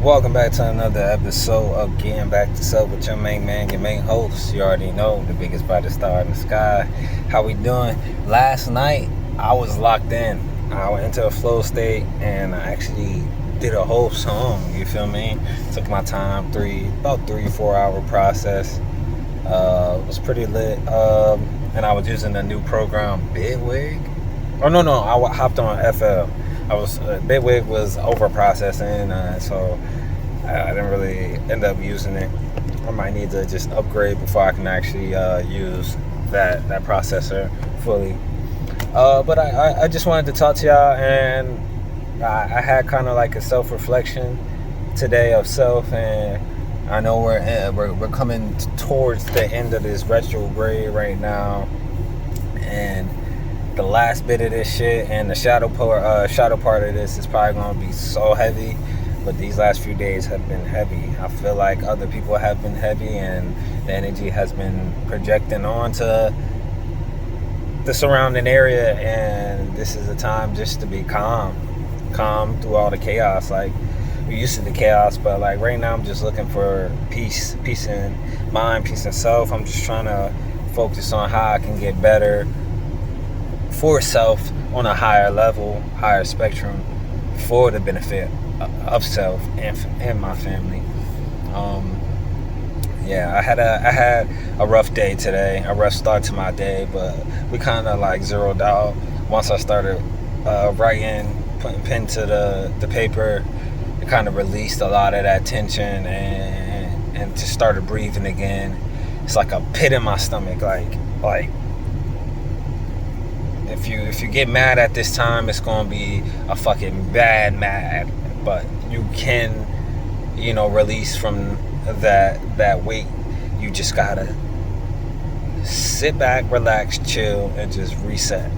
Welcome back to another episode of Getting Back to Self with your main man, your main host. You already know, the biggest brightest star in the sky. How we doing? Last night, I was locked in. I went into a flow state and I actually did a whole song, you feel me? Took my time, about 3-4 hour process. It was pretty lit. And I was using the new program, Bitwig. I hopped on FL. Bitwig was over processing, so I didn't really end up using it. I might need to just upgrade before I can actually use that processor fully. But I just wanted to talk to y'all, and I had kind of like a self-reflection today of self, and I know we're coming towards the end of this retrograde right now, and the last bit of this shit and the shadow part of this is probably gonna be so heavy. But these last few days have been heavy. I feel like other people have been heavy, and the energy has been projecting onto the surrounding area. And this is a time just to be calm through all the chaos. Like, we're used to the chaos, but like right now, I'm just looking for peace in mind, peace in self. I'm just trying to focus on how I can get better for self on a higher level, higher spectrum, for the benefit of self and my family. I had a rough day today, a rough start to my day, but we kind of like zeroed out once I started writing, putting pen to the paper. It kind of released a lot of that tension and just started breathing again. It's like a pit in my stomach, like. If you get mad at this time, it's gonna be a fucking bad mad. But you can, release from that weight. You just gotta sit back, relax, chill, and just reset.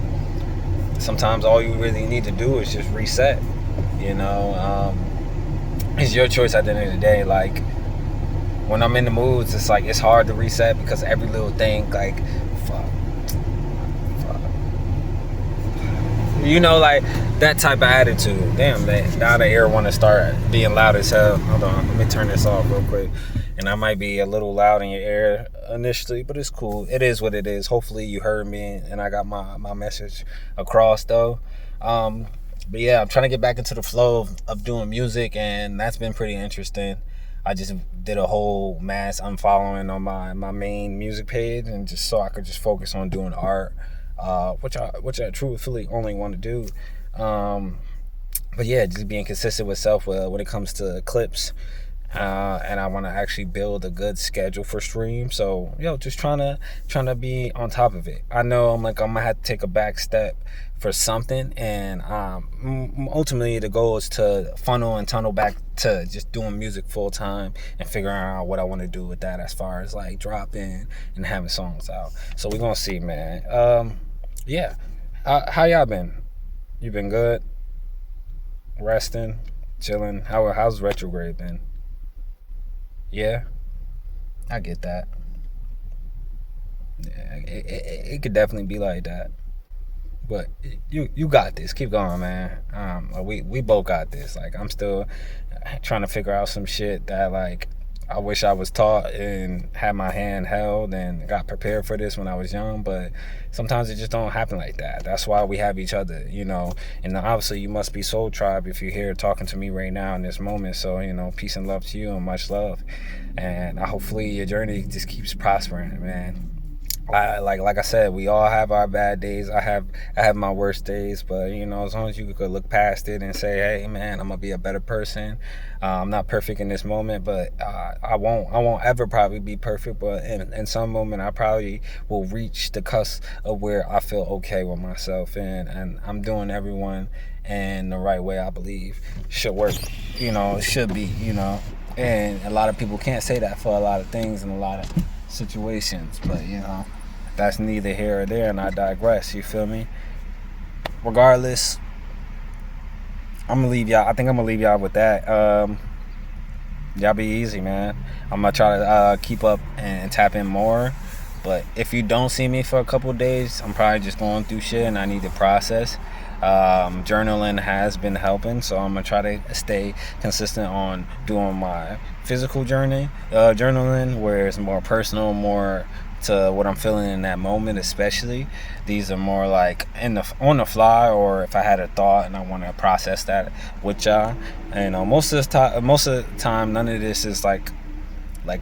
Sometimes all you really need to do is just reset. It's your choice at the end of the day. Like, when I'm in the moods, it's like it's hard to reset because every little thing, like, fuck. Like that type of attitude. Damn, man. Now the air want to start being loud as hell. Hold on, let me turn this off real quick. And I might be a little loud in your ear initially, but it's cool. It is what it is. Hopefully you heard me and I got my message across though. But yeah, I'm trying to get back into the flow of doing music, and that's been pretty interesting. I just did a whole mass unfollowing on my main music page, and just so I could just focus on doing art. Which I truthfully only want to do. But yeah, just being consistent with self when it comes to clips. And I want to actually build a good schedule for stream. So, just trying to be on top of it. I know I'm gonna have to take a back step for something, and ultimately the goal is to funnel and tunnel back to just doing music full time and figuring out what I want to do with that as far as like dropping and having songs out. So we're gonna see, man. How y'all been? You been good? Resting, chilling? How's retrograde been? Yeah, I get that. Yeah, it could definitely be like that. But you got this. Keep going, man. We both got this. Like, I'm still trying to figure out some shit that, like, I wish I was taught and had my hand held and got prepared for this when I was young, but sometimes it just don't happen like that. That's why we have each other, and obviously you must be Soul Tribe if you're here talking to me right now in this moment. So, peace and love to you and much love. And hopefully your journey just keeps prospering, man. Like I said, we all have our bad days. I have my worst days, but as long as you could look past it and say, hey man, I'm gonna be a better person. I'm not perfect in this moment, but I won't ever probably be perfect, but in some moment I probably will reach the cusp of where I feel okay with myself, and I'm doing everyone in the right way. I believe should work. It should be. And a lot of people can't say that for a lot of things and a lot of situations, but that's neither here or there, and I digress. You feel me? Regardless, I'm gonna leave y'all. I think I'm gonna leave y'all with that. Y'all be easy, man. I'm gonna try to keep up and tap in more. But if you don't see me for a couple days, I'm probably just going through shit and I need to process. Journaling has been helping, so I'm gonna try to stay consistent on doing my physical journaling, where it's more personal, more to what I'm feeling in that moment. Especially, these are more like on the fly, or if I had a thought and I want to process that with y'all. And most of the time, none of this is like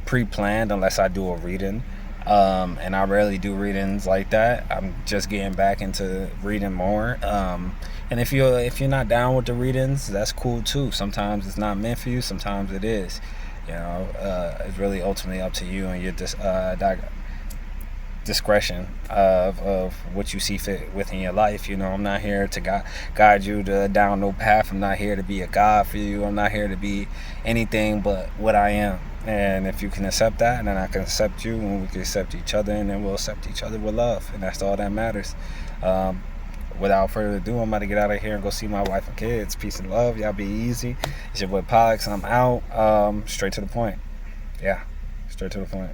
pre-planned unless I do a reading. And I rarely do readings like that. I'm just getting back into reading more. And if you're not down with the readings, that's cool too. Sometimes it's not meant for you. Sometimes it is. It's really ultimately up to you and your discretion of what you see fit within your life. I'm not here to guide you down no path. I'm not here to be a god for you. I'm not here to be anything but what I am. And if you can accept that, and then I can accept you, and we can accept each other, and then we'll accept each other with love, and that's all that matters. Without further ado, I'm about to get out of here and go see my wife and kids. Peace and love. Y'all be easy. It's your boy Pollux. I'm out. Straight to the point. Yeah, straight to the point.